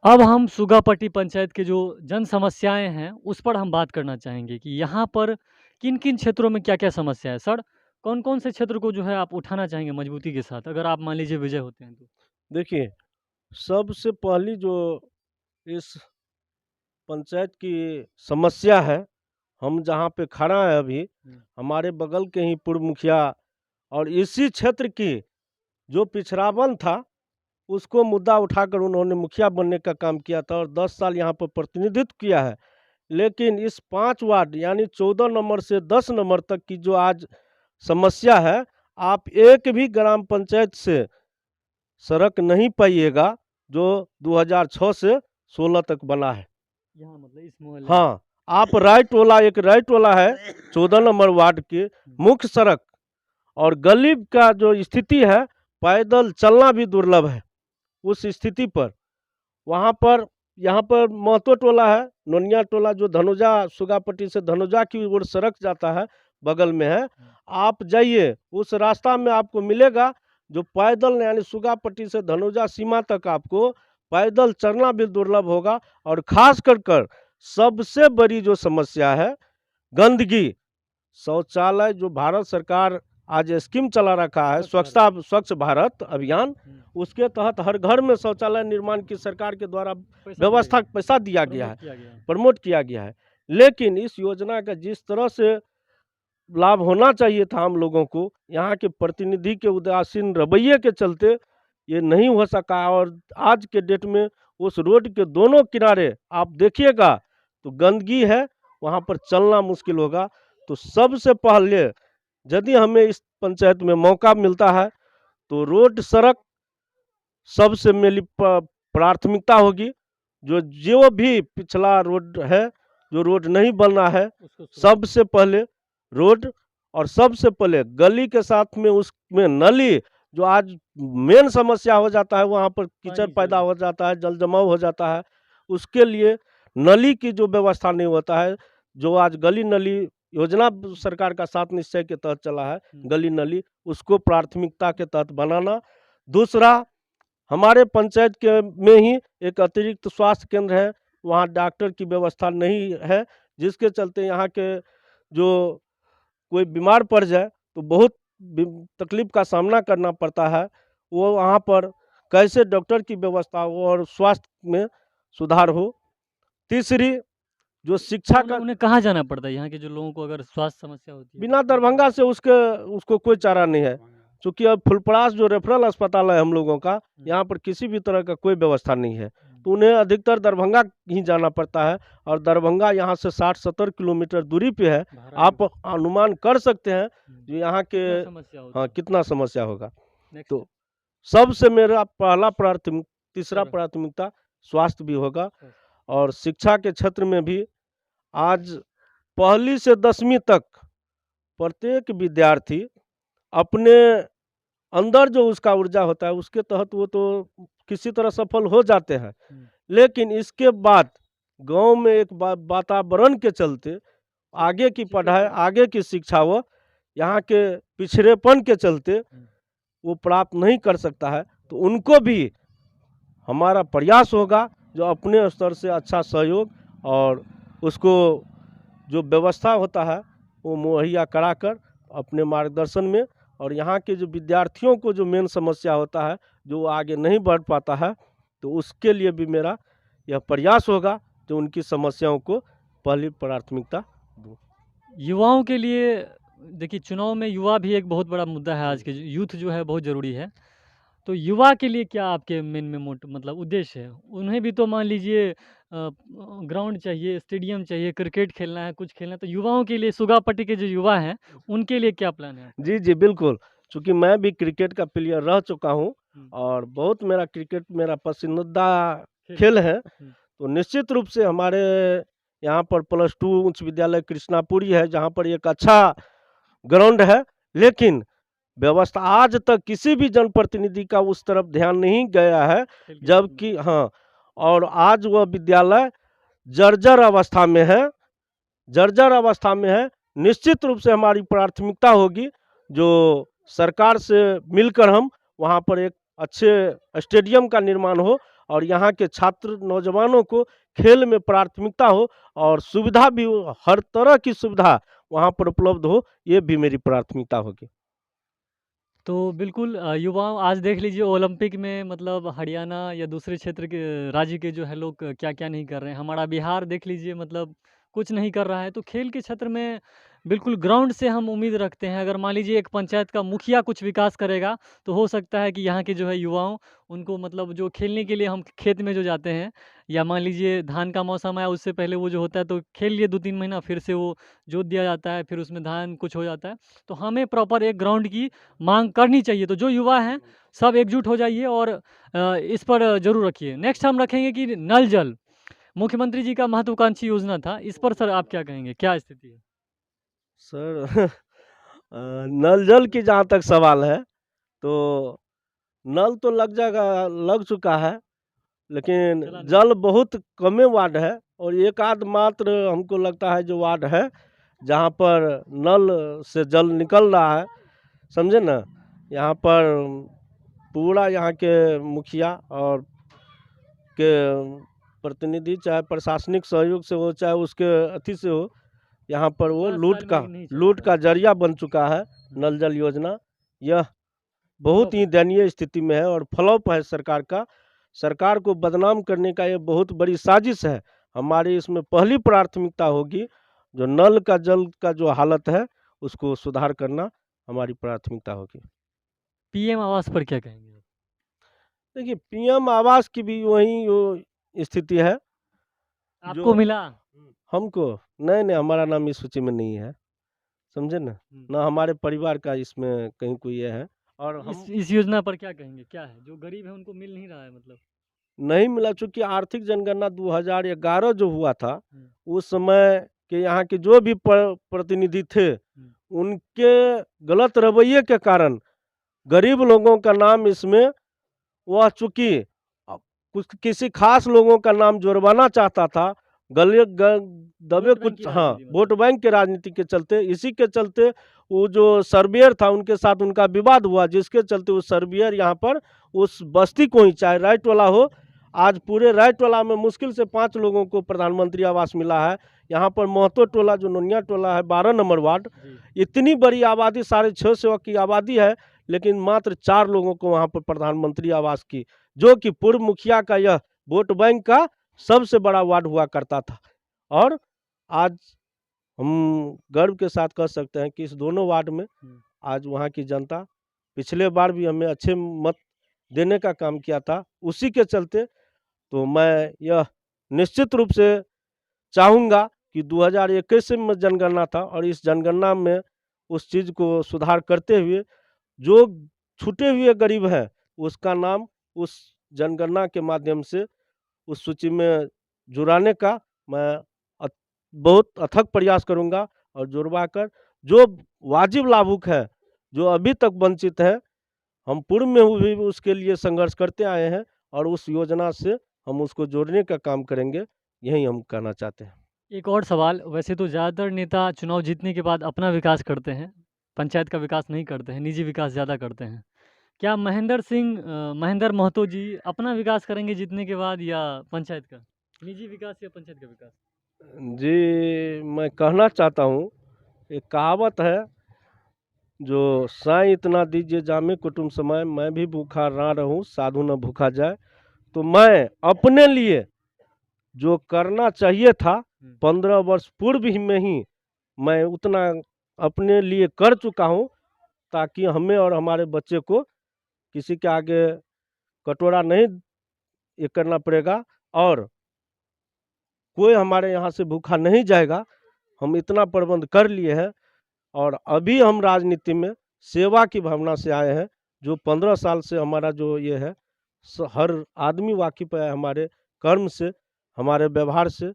अब हम सुगापट्टी पंचायत के जो जन समस्याएँ हैं, उस पर हम बात करना चाहेंगे कि यहाँ पर किन-किन क्षेत्रों में क्या-क्या समस्या है? सर, कौन-कौन से क्षेत्र को जो है आप उठाना चाहेंगे मजबूती के साथ? अगर आप मान लीजिए विजय होते हैं तो? देखिए, सबसे पहली जो इस पंचायत की समस्या है, हम जहाँ पे खड़ा है अभी, हुँ। हमारे बगल के ही पूर्व मुखिया और इसी क्षेत्र की जो पिछड़ापन था, उसको मुद्दा उठाकर उन्होंने मुखिया बनने का काम किया था और 10 साल यहाँ पर प्रतिनिधित्व किया है। लेकिन इस 5 वार्ड यानी 14 नंबर से 10 नंबर तक की जो आज समस्या है, आप एक भी ग्राम पंचायत से सड़क नहीं पाइएगा, जो 2006 से 16 तक बना है। यहाँ मतलब इस मोहल्ले में? हाँ, आप एक राइट वाला है 14 नंबर वार्ड की मुख्य सड़क और गली का जो स्थिति है, पैदल चलना भी दुर्लभ है। उस स्थिति पर वहाँ पर यहाँ पर महतो टोला है, नोनिया टोला जो धनुजा सुगापट्टी से धनुजा की ओर सड़क जाता है, बगल में है। आप जाइए, उस रास्ता में आपको मिलेगा जो पैदल यानी सुगापट्टी से धनुजा सीमा तक आपको पैदल चलना भी दुर्लभ होगा और ख़ास कर सबसे बड़ी जो समस्या है, गंदगी। शौचालय जो भारत सरकार आज स्कीम चला रखा है, स्वच्छ भारत अभियान, उसके तहत हर घर में शौचालय निर्माण की सरकार के द्वारा व्यवस्था पैसा दिया गया है, प्रमोट किया गया है। लेकिन इस योजना का जिस तरह से लाभ होना चाहिए था हम लोगों को, यहाँ के प्रतिनिधि के उदासीन रवैये के चलते ये नहीं हो सका और आज के डेट में उस रोड के दोनों किनारे आप देखिएगा तो गंदगी है, वहाँ पर चलना मुश्किल होगा। तो सबसे पहले यदि हमें इस पंचायत में मौका मिलता है तो रोड सड़क सबसे मेरी प्राथमिकता होगी। जो भी पिछला रोड है, जो रोड नहीं बना है, सबसे पहले रोड और सबसे पहले गली के साथ में उसमें नली, जो आज मेन समस्या हो जाता है, वहाँ पर कीचड़ पैदा हो जाता है, जल जमाव हो जाता है। उसके लिए नली की जो व्यवस्था नहीं होता है, जो आज गली नली योजना सरकार का 7 निश्चय के तहत चला है, गली नली, उसको प्राथमिकता के तहत बनाना। दूसरा, हमारे पंचायत के में ही एक अतिरिक्त स्वास्थ्य केंद्र है, वहाँ डॉक्टर की व्यवस्था नहीं है, जिसके चलते यहाँ के जो कोई बीमार पड़ जाए तो बहुत तकलीफ का सामना करना पड़ता है। वो वहाँ पर कैसे डॉक्टर की व्यवस्था हो और स्वास्थ्य में सुधार हो। तीसरी, जो शिक्षा का उन्हें कहाँ जाना पड़ता है यहाँ के जो लोगों को अगर स्वास्थ्य समस्या होती है? बिना दरभंगा से उसको कोई चारा नहीं है, क्योंकि अब फुलपरास जो रेफरल अस्पताल है हम लोगों का, यहाँ पर किसी भी तरह का कोई व्यवस्था नहीं है, तो उन्हें अधिकतर दरभंगा ही जाना पड़ता है और दरभंगा यहाँ से 60-70 किलोमीटर दूरी पे है। आप अनुमान कर सकते हैं जो यहाँ के हाँ, कितना समस्या होगा। तो सबसे मेरा तीसरा प्राथमिकता स्वास्थ्य भी होगा और शिक्षा के क्षेत्र में भी आज पहली से 10वीं तक प्रत्येक विद्यार्थी अपने अंदर जो उसका ऊर्जा होता है, उसके तहत वो तो किसी तरह सफल हो जाते हैं। लेकिन इसके बाद गांव में एक वातावरण के चलते आगे की पढ़ाई, आगे की शिक्षा वो यहाँ के पिछड़ेपन के चलते वो प्राप्त नहीं कर सकता है। तो उनको भी हमारा प्रयास होगा जो अपने स्तर से अच्छा सहयोग और उसको जो व्यवस्था होता है वो मुहैया कराकर अपने मार्गदर्शन में, और यहाँ के जो विद्यार्थियों को जो मेन समस्या होता है, जो आगे नहीं बढ़ पाता है, तो उसके लिए भी मेरा यह प्रयास होगा जो उनकी समस्याओं को पहली प्राथमिकता दूँ। युवाओं के लिए देखिए, चुनाव में युवा भी एक बहुत बड़ा मुद्दा है। आज के यूथ जो है बहुत ज़रूरी है। तो युवा के लिए क्या आपके मेन में मतलब उद्देश्य है? उन्हें भी तो मान लीजिए ग्राउंड चाहिए, स्टेडियम चाहिए, क्रिकेट खेलना है, कुछ खेलना है, तो युवाओं के लिए सुगापट्टी के जो युवा हैं, उनके लिए क्या प्लान है आपका? जी, जी, बिल्कुल। चूँकि मैं भी क्रिकेट का प्लेयर रह चुका हूँ और बहुत मेरा क्रिकेट मेरा पसंदीदा खेल है, तो निश्चित रूप से हमारे यहाँ पर +2 उच्च विद्यालय कृष्णापुरी है, जहाँ पर एक अच्छा ग्राउंड है, लेकिन व्यवस्था आज तक किसी भी जनप्रतिनिधि का उस तरफ ध्यान नहीं गया है, जबकि हाँ, और आज वह विद्यालय जर्जर अवस्था में है, निश्चित रूप से हमारी प्राथमिकता होगी जो सरकार से मिलकर हम वहाँ पर एक अच्छे स्टेडियम का निर्माण हो और यहाँ के छात्र नौजवानों को खेल में प्राथमिकता हो और सुविधा भी हो, हर तरह की सुविधा वहाँ पर उपलब्ध हो, ये भी मेरी प्राथमिकता होगी। तो बिल्कुल युवाओं आज देख लीजिए ओलंपिक में मतलब हरियाणा या दूसरे क्षेत्र के राज्य के जो है लोग क्या-क्या नहीं कर रहे हैं। हमारा बिहार देख लीजिए मतलब कुछ नहीं कर रहा है। तो खेल के क्षेत्र में बिल्कुल ग्राउंड से हम उम्मीद रखते हैं। अगर मान लीजिए एक पंचायत का मुखिया कुछ विकास करेगा, तो हो सकता है कि यहाँ के जो है युवाओं उनको मतलब जो खेलने के लिए हम खेत में जो जाते हैं या मान लीजिए धान का मौसम आया उससे पहले वो जो होता है तो खेल लिए 2-3 महीना फिर से वो जोत दिया जाता है, फिर उसमें धान कुछ हो जाता है। तो हमें प्रॉपर एक ग्राउंड की माँग करनी चाहिए। तो जो युवा हैं, सब एकजुट हो जाइए और इस पर ज़रूर रखिए। नेक्स्ट हम रखेंगे कि नल जल, मुख्यमंत्री जी का महत्वाकांक्षी योजना था। इस पर सर आप क्या कहेंगे? क्या स्थिति है? सर नल जल की जहाँ तक सवाल है, तो नल तो लग चुका है, लेकिन चला नहीं। जल बहुत कमे वार्ड है और एक आध मात्र हमको लगता है जो वार्ड है, जहाँ पर नल से जल निकल रहा है, समझे ना? यहाँ पर पूरा यहाँ के मुखिया और के प्रतिनिधि चाहे प्रशासनिक सहयोग से हो, चाहे उसके अथी से हो, यहाँ पर वो 10 साल में लेकिन नहीं चला लूट है। का ज़रिया बन चुका है, हुँ, नल जल योजना। यह बहुत फ्लॉप ही है। दयनीय स्थिति में है और फ्लॉप है सरकार का। सरकार को बदनाम करने का ये बहुत बड़ी साजिश है। हमारी इसमें पहली प्राथमिकता होगी, जो नल का जल का जो हालत है, उसको सुधार करना हमारी प्राथमिकता होगी। पीएम आवास पर क्या कहेंगे आप? देखिए, पीएम आवास की भी वही स्थिति है, आपको जो मिला? हमको नहीं, नहीं हमारा नाम इस सूची में नहीं है, समझे ना? हुँ। ना हमारे परिवार का इसमें कहीं कोई ये है और हम इस योजना पर क्या कहेंगे? क्या है? जो गरीब है उनको मिल नहीं रहा है मतलब? नहीं मिला, चूँकि आर्थिक जनगणना 2011 जो हुआ था, हुँ, उस समय के यहाँ के जो भी प्रतिनिधि थे, हुँ। उनके गलत रवैये के कारण गरीब लोगों का नाम इसमें वह चूँकि कुछ किसी ख़ास लोगों का नाम जुड़वाना चाहता था, गले ग दबे वोट बैंक की कुछ हाँ, राजनीति वोट मतलब। बैंक के राजनीति के चलते, इसी के चलते वो जो सर्वेयर था, उनके साथ उनका विवाद हुआ, जिसके चलते वो सर्वेयर यहाँ पर उस बस्ती को ही, चाहे राय टोला हो, आज पूरे राय टोला में मुश्किल से 5 लोगों को प्रधानमंत्री आवास मिला है। यहाँ पर महतो टोला, जो नोनिया टोला है, 12 नंबर वार्ड, जी। इतनी बड़ी आबादी, साढ़े 6 सौ की आबादी है, लेकिन मात्र 4 लोगों को वहाँ पर प्रधानमंत्री आवास की, जो कि पूर्व मुखिया का यह वोट बैंक का सबसे बड़ा वार्ड हुआ करता था। और आज हम गर्व के साथ कह सकते हैं कि इस दोनों वार्ड में हुँ। आज वहाँ की जनता पिछले बार भी हमें अच्छे मत देने का काम किया था। उसी के चलते तो मैं यह निश्चित रूप से चाहूँगा कि 2021 में जनगणना था और इस जनगणना में उस चीज़ को सुधार करते हुए, जो छूटे हुए गरीब हैं, उसका नाम उस जनगणना के माध्यम से उस सूची में जुड़ाने का मैं अत बहुत अथक प्रयास करूँगा और जुड़वाकर जो वाजिब लाभुक हैं, जो अभी तक वंचित हैं, हम पूर्व में भी उसके लिए संघर्ष करते आए हैं और उस योजना से हम उसको जोड़ने का काम करेंगे, यही हम कहना चाहते हैं। एक और सवाल, वैसे तो ज़्यादातर नेता चुनाव जीतने के बाद अपना विकास करते हैं, पंचायत का विकास नहीं करते हैं, निजी विकास ज़्यादा करते हैं। क्या महेंद्र महतो जी अपना विकास करेंगे जीतने के बाद या पंचायत का? निजी विकास या पंचायत का विकास? जी, मैं कहना चाहता हूँ, एक कहावत है, जो साईं इतना दीजिए जामे कुटुम्ब समाए, मैं भी भूखा ना रहूँ, साधु न भूखा जाए। तो मैं अपने लिए जो करना चाहिए था, हुँ। 15 वर्ष पूर्व ही में ही मैं उतना अपने लिए कर चुका हूँ, ताकि हमें और हमारे बच्चे को किसी के आगे कटोरा नहीं ये करना पड़ेगा और कोई हमारे यहाँ से भूखा नहीं जाएगा। हम इतना प्रबंध कर लिए हैं और अभी हम राजनीति में सेवा की भावना से आए हैं, जो 15 साल से हमारा जो ये है, हर आदमी वाकिफ़ है हमारे कर्म से, हमारे व्यवहार से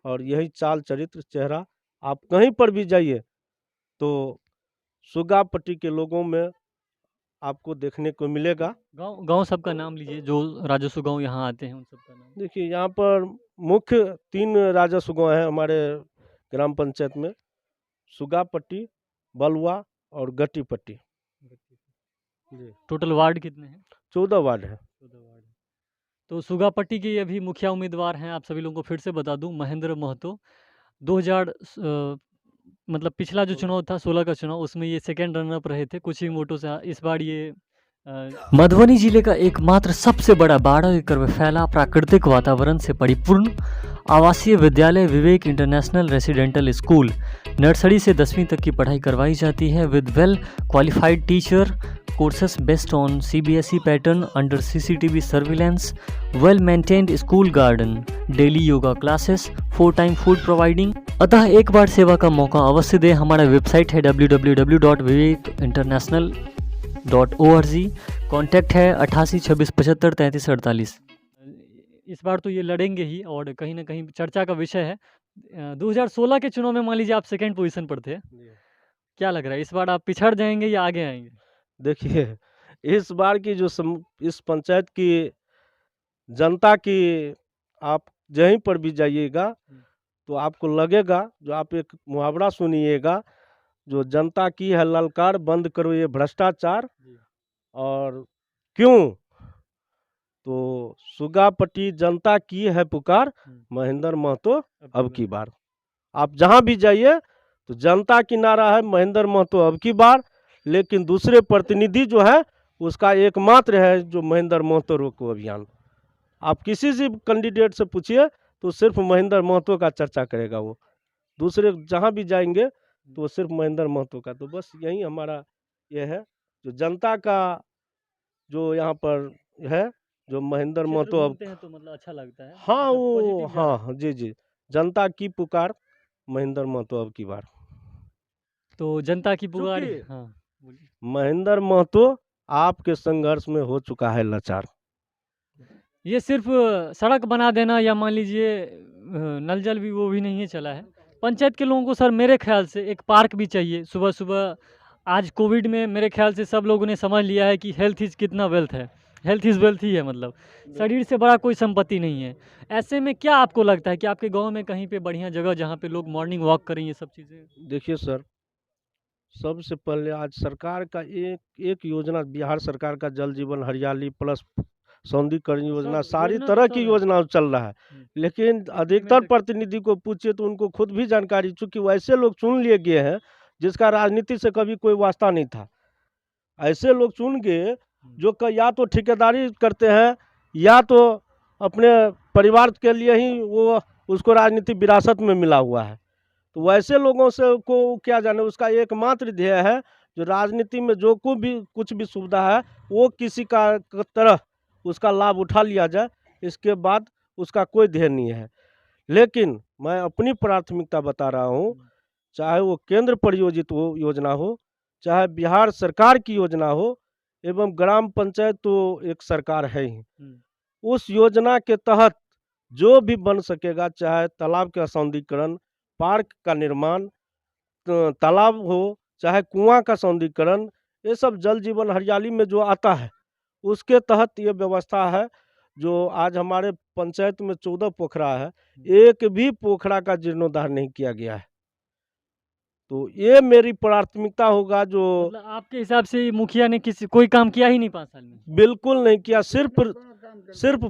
और यही चाल चरित्र चेहरा आप कहीं पर भी जाइए, तो सुग्गा पट्टी के लोगों में आपको देखने को मिलेगा। गाँव गाँव सबका नाम लीजिए, जो राजस्व गाँव यहाँ आते हैं उन सबका नाम। देखिए, यहाँ पर मुख्य 3 राजस्व गाँव हैं हमारे ग्राम पंचायत में, सुग्गा पट्टी, बलुआ और गट्टी पट्टी। जी, टोटल वार्ड कितने हैं? 14 वार्ड हैं। 14 वार्ड हैं। तो सुगापट्टी के अभी मुखिया उम्मीदवार हैं, आप सभी लोगों को फिर से बता दूं, महेंद्र महतो। 2000 मतलब पिछला जो चुनाव था 16 का चुनाव, उसमें ये सेकंड रनर अप रहे थे कुछ ही वोटों से। इस बार ये मधुबनी जिले का एकमात्र सबसे बड़ा 12 एकड़ में फैला प्राकृतिक वातावरण से परिपूर्ण आवासीय विद्यालय विवेक इंटरनेशनल रेसिडेंटल स्कूल। नर्सरी से 10वीं तक की पढ़ाई करवाई जाती है with well qualified teacher, courses based on CBSE pattern under CCTV surveillance, well maintained school garden, daily yoga classes, 4 time food providing. अतः एक बार सेवा का मौका अवश्य दें। हमारा वेबसाइट है www.vivekinternational.org। कॉन्टैक्ट है 88 26 75 33 48। इस बार तो ये लड़ेंगे ही, और कहीं ना कहीं चर्चा का विषय है। 2016 के चुनाव में मान लीजिए आप सेकेंड पोजीशन पर थे, क्या लग रहा है इस बार आप पिछड़ जाएंगे या आगे आएंगे? देखिए, इस बार की जो इस पंचायत की जनता की, आप जहीं पर भी जाइएगा तो आपको लगेगा, जो आप एक मुहावरा सुनिएगा, जो जनता की है ललकार, बंद करो ये भ्रष्टाचार। और क्यों? तो सुगापट्टी जनता की है पुकार, महेंद्र महतो अब की बार। आप जहां भी जाइए तो जनता की नारा है महेंद्र महतो अब की बार, लेकिन दूसरे प्रतिनिधि जो है उसका एकमात्र है जो महेंद्र महतो रोको अभियान। आप किसी से कैंडिडेट से पूछिए तो सिर्फ महेंद्र महतो का चर्चा करेगा वो, दूसरे जहां भी जाएंगे तो सिर्फ महेंद्र महतो का। तो बस यही हमारा ये है, जो जनता का जो यहाँ पर है, जो महेंद्र महतो अब घूमते हैं तो मतलब अच्छा लगता है। हाँ मतलब वो positive जा रहा है। हाँ जी जी, जनता की पुकार, महेंद्र महतो अब की बार। तो जनता की पुकार, चूंकि हाँ बोलिए। महेंद्र महतो आपके संघर्ष में हो चुका है लाचार। ये सिर्फ सड़क बना देना या मान लीजिए नल जल भी, वो भी नहीं है चला है। पंचायत के लोगों को सर मेरे ख्याल से एक पार्क भी चाहिए सुबह सुबह। आज कोविड में मेरे ख्याल से सब लोगों ने समझ लिया है कि हेल्थ इज़ कितना वेल्थ है, हेल्थ इज़ वेल्थ ही है, मतलब शरीर से बड़ा कोई संपत्ति नहीं है। ऐसे में क्या आपको लगता है कि आपके गांव में कहीं पे बढ़िया जगह जहाँ पे लोग मॉर्निंग वॉक करें, ये सब चीज़ें? देखिए सर, सबसे पहले आज सरकार का एक योजना, बिहार सरकार का जल जीवन हरियाली प्लस सौंदर्यीकरण योजना, सब सारी योजना तो तरह सब की है। योजना चल रहा है। लेकिन अधिकतर implement- प्रतिनिधि को पूछिए तो उनको खुद भी जानकारी, चूंकि वैसे लोग चुन लिए गए हैं जिसका राजनीति से कभी कोई वास्ता नहीं था। ऐसे लोग चुन गए जो या तो ठेकेदारी करते हैं या तो अपने परिवार के लिए ही वो, उसको राजनीति विरासत में मिला हुआ है। तो वैसे लोगों से को क्या जाने, उसका एकमात्र ध्येय है जो राजनीति में जो कुछ भी सुविधा है वो किसी का तरह उसका लाभ उठा लिया जाए, इसके बाद उसका कोई ध्येय नहीं है। लेकिन मैं अपनी प्राथमिकता बता रहा हूँ, चाहे वो केंद्र प्रायोजित योजना हो, चाहे बिहार सरकार की योजना हो, एवं ग्राम पंचायत तो एक सरकार है ही, उस योजना के तहत जो भी बन सकेगा, चाहे तालाब का सौंदर्यीकरण, पार्क का निर्माण, तालाब हो, चाहे कुआं का सौंदर्यीकरण, ये सब जल जीवन हरियाली में जो आता है उसके तहत ये व्यवस्था है। जो आज हमारे पंचायत में 14 पोखरा है, एक भी पोखरा का जीर्णोद्धार नहीं किया गया है। तो ये मेरी प्राथमिकता होगा। जो मतलब आपके हिसाब से मुखिया ने कोई काम किया ही नहीं 5 साल में? बिल्कुल नहीं किया, सिर्फ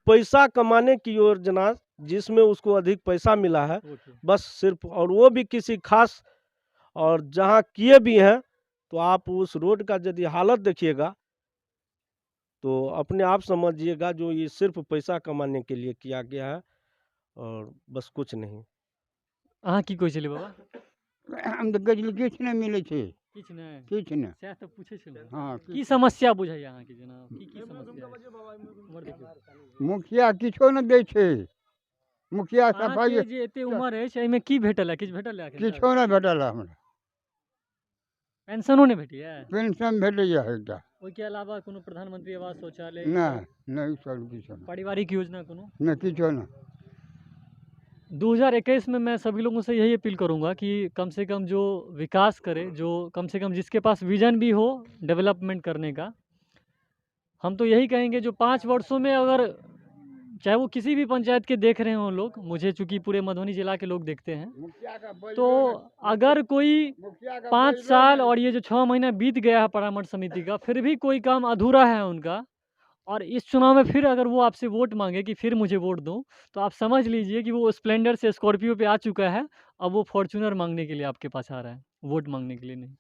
पैसा कमाने की योजना, जिसमें उसको अधिक पैसा मिला है, बस सिर्फ, और वो भी किसी खास। और जहाँ किए भी हैं तो आप उस रोड का यदि हालत देखिएगा तो अपने आप समझिएगा, जो ये सिर्फ पैसा कमाने के लिए किया गया है और बस कुछ नहीं। अहाँ की कोई चले बाबा? हम तो गजल किछ नहीं मिले छे, किछ नहीं, किछ नहीं। सएह तऽ पूछै छलहुँ। हाँ, की समस्या बुझाइए अहाँके, जनाब की समस्या है? उमर देखियौ। मुखिया किछो न दै छे, मुखिया अहाँके सफाई जे एते उमर अछि, एहिमे की भेटल है? किछु भेटल है एखन तक? किछो न भेटल हमरा। पेंशनो नहि भेटैए? पेंशन भेटैया एकटा, ओहिके अलावा कोनो प्रधानमंत्री आवास शौचालय, नहीं नहीं सब किछो न, पारिवारिक योजना कोनो? न किछो न। 2021 में मैं सभी लोगों से यही अपील करूंगा कि कम से कम जो विकास करे, जो कम से कम जिसके पास विजन भी हो डेवलपमेंट करने का, हम तो यही कहेंगे जो 5 वर्षों में, अगर चाहे वो किसी भी पंचायत के देख रहे हों लोग, मुझे चूंकि पूरे मधुबनी जिला के लोग देखते हैं, मुखिया का बैलो तो अगर कोई 5 साल और ये जो 6 महीना बीत गया है परामर्श समिति का, फिर भी कोई काम अधूरा है उनका, और इस चुनाव में फिर अगर वो आपसे वोट मांगे कि फिर मुझे वोट दो, तो आप समझ लीजिए कि वो स्प्लेंडर से स्कॉर्पियो पे आ चुका है, अब वो फॉर्च्यूनर मांगने के लिए आपके पास आ रहा है, वोट मांगने के लिए नहीं।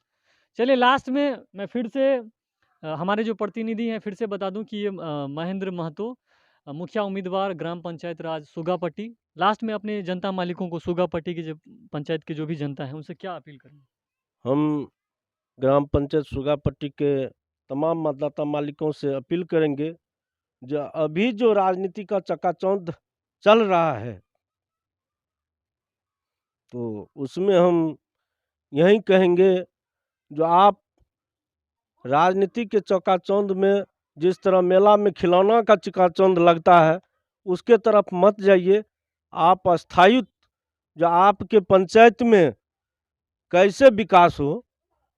चलिए लास्ट में मैं फिर से हमारे जो प्रतिनिधि हैं फिर से बता दूं कि ये महेंद्र महतो, मुखिया उम्मीदवार ग्राम पंचायत राज सुगापट्टी। लास्ट में अपने जनता मालिकों को, सुगापट्टी की जो पंचायत की जो भी जनता है, उनसे क्या अपील करेंगे? हम ग्राम पंचायत सुगापट्टी के तमाम मतदाता मालिकों से अपील करेंगे, जो अभी जो राजनीति का चकाचौंध चल रहा है, तो उसमें हम यही कहेंगे, जो आप राजनीति के चकाचौंध में जिस तरह मेला में खिलौना का चकाचौंध लगता है, उसके तरफ मत जाइए। आप स्थायी जो आपके पंचायत में कैसे विकास हो,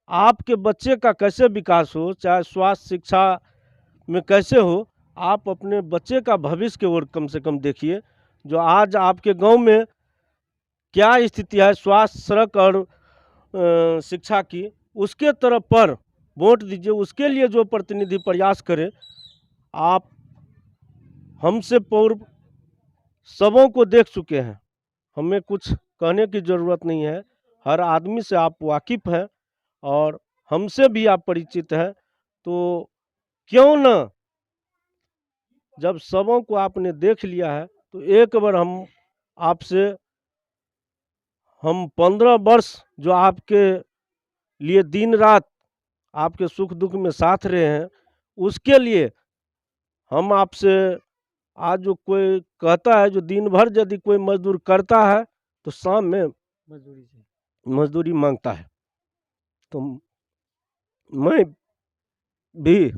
आपके बच्चे का कैसे विकास हो, चाहे स्वास्थ्य शिक्षा में कैसे हो, आप अपने बच्चे का भविष्य की ओर कम से कम देखिए। जो आज आपके गांव में क्या स्थिति है स्वास्थ्य, सड़क और शिक्षा की, उसके तरफ पर वोट दीजिए। उसके लिए जो प्रतिनिधि प्रयास करे, आप हमसे पूर्व सबों को देख चुके हैं, हमें कुछ कहने की ज़रूरत नहीं है। हर आदमी से आप वाकिफ़ हैं और हमसे भी आप परिचित हैं, तो क्यों न, जब सबों को आपने देख लिया है, तो एक बार हम 15 वर्ष जो आपके लिए दिन रात आपके सुख दुख में साथ रहे हैं, उसके लिए हम आपसे, आज जो कोई कहता है, जो दिन भर यदि कोई मजदूर करता है तो शाम में मजदूरी मांगता है, तो मैं भी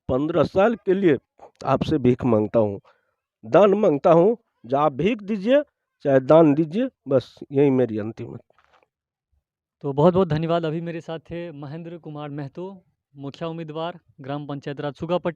15 साल के लिए आपसे भीख मांगता हूँ, दान मांगता हूँ। जो आप भीख दीजिए चाहे दान दीजिए, बस यही मेरी अंतिम। तो बहुत बहुत धन्यवाद। अभी मेरे साथ थे महेंद्र कुमार महतो, मुखिया उम्मीदवार ग्राम पंचायत राज सुगापट्टी।